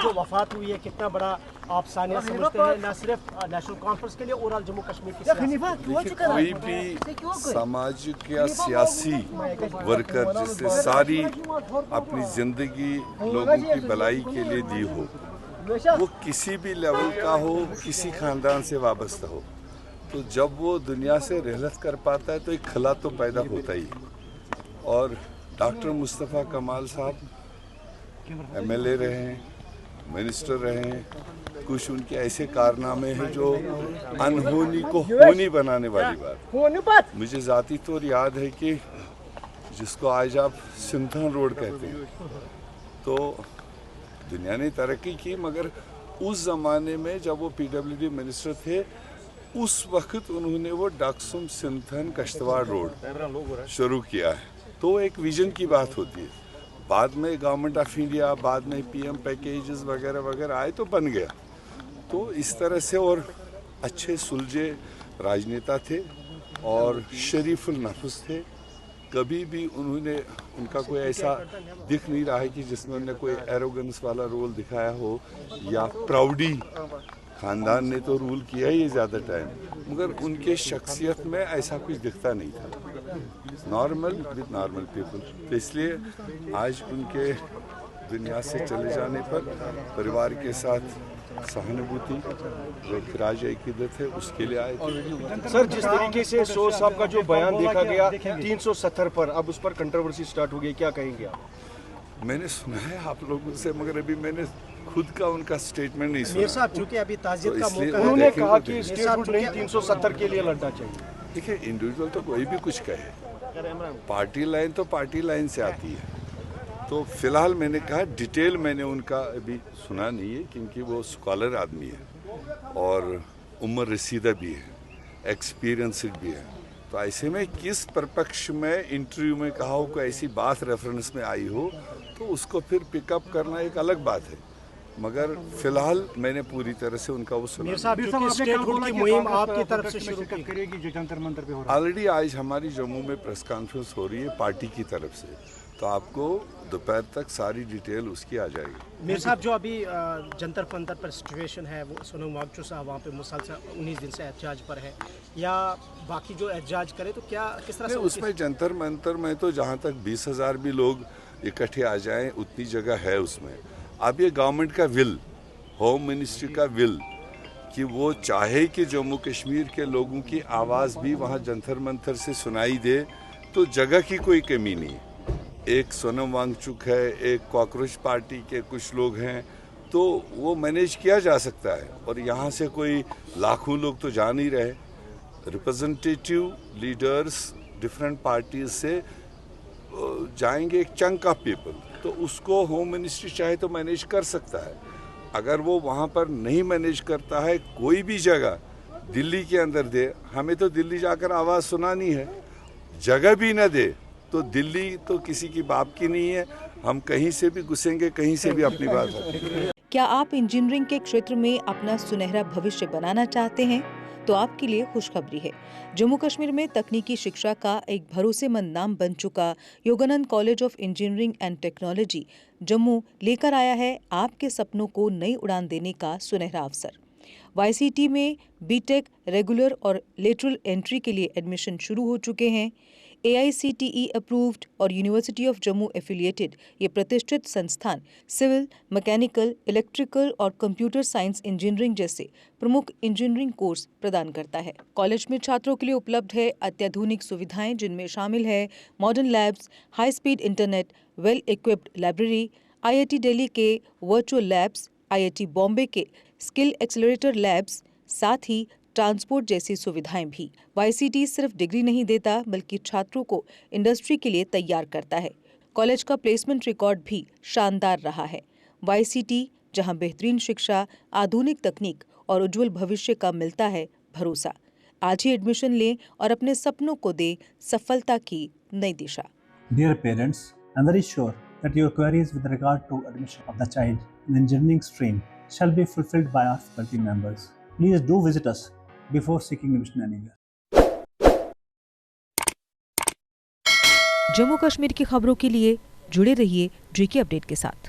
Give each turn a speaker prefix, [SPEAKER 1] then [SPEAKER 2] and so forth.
[SPEAKER 1] जो वफात हुई है कितना बड़ा आप सानिया समझते हैं, न सिर्फ नेशनल कॉन्फ्रेंस के लिए ओवरऑल जम्मू कश्मीर की
[SPEAKER 2] देखिए, कोई भी सामाजिक या सियासी वर्कर जिसने सारी अपनी जिंदगी लोगों की भलाई के लिए दी हो, वो किसी भी लेवल का हो, किसी खानदान से वाबस्ता हो, तो जब वो दुनिया से रहलत कर पाता है तो एक खला तो पैदा होता ही। और डॉक्टर मुस्तफ़ा कमाल साहब MLA रहे हैं, मिनिस्टर रहे हैं, कुछ उनके ऐसे कारनामे हैं जो अनहोनी को होनी बनाने वाली बात। मुझे ज़ाती तौर याद है कि जिसको आज आप सिंथन रोड कहते हैं, तो दुनिया ने तरक्की की, मगर उस ज़माने में जब वो PWD मिनिस्टर थे, उस वक्त उन्होंने वो डाकसुम सिंथन कश्तवाड़ रोड शुरू किया है। तो एक विजन की बात होती है। बाद में गवर्नमेंट ऑफ इंडिया, बाद में PM पैकेजेस वगैरह वगैरह आए तो बन गया। तो इस तरह से, और अच्छे सुलझे राजनेता थे और शरीफुल नफ्स थे। कभी भी उनका कोई ऐसा दिख नहीं रहा है कि जिसमें उन्होंने कोई एरोगेंस वाला रोल दिखाया हो या प्राउडी। खानदान ने तो रूल किया ही ज़्यादा टाइम, मगर उनके शख्सियत में ऐसा कुछ दिखता नहीं था। Normal with normal people. तो इसलिए आज उनके दुनिया से चले जाने पर परिवार के साथ सहानुभूति, जो खिराज अकीदत है, उसके लिए आए थे।
[SPEAKER 3] सर, जिस तरीके से सोज साहब का जो बयान देखा गया 370 पर, अब उस पर कंट्रोवर्सी स्टार्ट हो गई, क्या कहेंगे आप?
[SPEAKER 2] मैंने सुना है आप लोगों से, मगर अभी मैंने खुद का उनका स्टेटमेंट नहीं सुना।
[SPEAKER 1] साहब चूंकि अभी ताज़ियत का मौका है,
[SPEAKER 3] उन्होंने कहा कि स्टेटहुड नहीं 370 के लिए लड़ना चाहिए।
[SPEAKER 2] देखिए, इंडिविजुअल तो कोई भी कुछ कहे, पार्टी लाइन तो पार्टी लाइन से आती है। तो फिलहाल मैंने कहा, डिटेल मैंने उनका अभी सुना नहीं है, क्योंकि वो स्कॉलर आदमी है और उम्र रसीदा भी है, एक्सपीरियंसड भी है। तो ऐसे में किस परपक्ष में इंटरव्यू में कहा हो, कोई ऐसी बात रेफरेंस में आई हो, तो उसको फिर पिकअप करना एक अलग बात है। मगर फिलहाल मैंने पूरी तरह से उनका वो सुना।
[SPEAKER 1] स्टेटहुड की मुहिम आपकी तरफ से शुरू करेगी जो जंतर मंतर पे हो रहा है।
[SPEAKER 2] ऑलरेडी आज हमारी जम्मू में प्रेस कॉन्फ्रेंस हो रही है पार्टी की तरफ से, तो आपको दोपहर तक सारी डिटेल उसकी आ जाएगी।
[SPEAKER 1] मीर साहब, जो अभी जंतर मंतर पर सिचुएशन है, वो सोनम वांगचुक साहब वहाँ पे मुसलसल 19 दिन से एहतजाज पर है, या बाकी जो एहतजाज करे, तो क्या किस तरह से
[SPEAKER 2] उसमें जंतर मंतर में तो जहाँ तक 20,000 भी लोग इकट्ठे आ जाएं, उतनी जगह है उसमें। अब ये गवर्नमेंट का विल, होम मिनिस्ट्री का विल, कि वो चाहे कि जम्मू कश्मीर के लोगों की आवाज़ भी वहाँ जंतर मंतर से सुनाई दे, तो जगह की कोई कमी नहीं है। एक सोनम वांगचुक है, एक कॉकरोच पार्टी के कुछ लोग हैं, तो वो मैनेज किया जा सकता है। और यहाँ से कोई लाखों लोग तो जा नहीं रहे, रिप्रेजेंटेटिव लीडर्स डिफरेंट पार्टीज से जाएंगे, एक चंक ऑफ पीपल, तो उसको होम मिनिस्ट्री चाहे तो मैनेज कर सकता है। अगर वो वहाँ पर नहीं मैनेज करता है, कोई भी जगह दिल्ली के अंदर दे, हमें तो दिल्ली जाकर आवाज़ सुनानी है, जगह भी न दे तो दिल्ली तो किसी की बाप की नहीं है, हम कहीं से भी घुसेंगे, कहीं से भी अपनी बात रखेंगे।
[SPEAKER 4] क्या आप इंजीनियरिंग के क्षेत्र में अपना सुनहरा भविष्य बनाना चाहते हैं? तो आपके लिए खुशखबरी है। जम्मू कश्मीर में तकनीकी शिक्षा का एक भरोसेमंद नाम बन चुका Yogananda college of engineering and technology Jammu लेकर आया है आपके सपनों को नई उड़ान देने का सुनहरा अवसर। YCT में BTech रेगुलर और लेटरल एंट्री के लिए एडमिशन शुरू हो चुके हैं। AICTE अप्रूव्ड और यूनिवर्सिटी ऑफ जम्मू एफिलिएटेड ये प्रतिष्ठित संस्थान सिविल, मैकेनिकल, इलेक्ट्रिकल और कंप्यूटर साइंस इंजीनियरिंग जैसे प्रमुख इंजीनियरिंग कोर्स प्रदान करता है। कॉलेज में छात्रों के लिए उपलब्ध है अत्याधुनिक सुविधाएं, जिनमें शामिल है modern labs, high speed internet, well equipped library, IIT Delhi के वर्चुअल लैब्स, IIT बॉम्बे के स्किल एक्सेलरेटर लैब्स, साथ ही ट्रांसपोर्ट जैसी सुविधाएं भी। YCT सिर्फ डिग्री नहीं देता, बल्कि छात्रों को इंडस्ट्री के लिए तैयार करता है। कॉलेज का प्लेसमेंट रिकॉर्ड भी शानदार रहा है। YCT, जहां बेहतरीन शिक्षा, आधुनिक तकनीक और उज्जवल भविष्य का मिलता है भरोसा। आज ही एडमिशन लें और अपने सपनों को दे सफलता की नई दिशा।
[SPEAKER 5] Dear parents, I am very sure that your queries with regard to admission of the child in engineering stream shall be fulfilled by our faculty members. Please do visit us before seeking admission anywhere.
[SPEAKER 4] Jammu Kashmir की खबरों के लिए जुड़े रहिए JK update के साथ।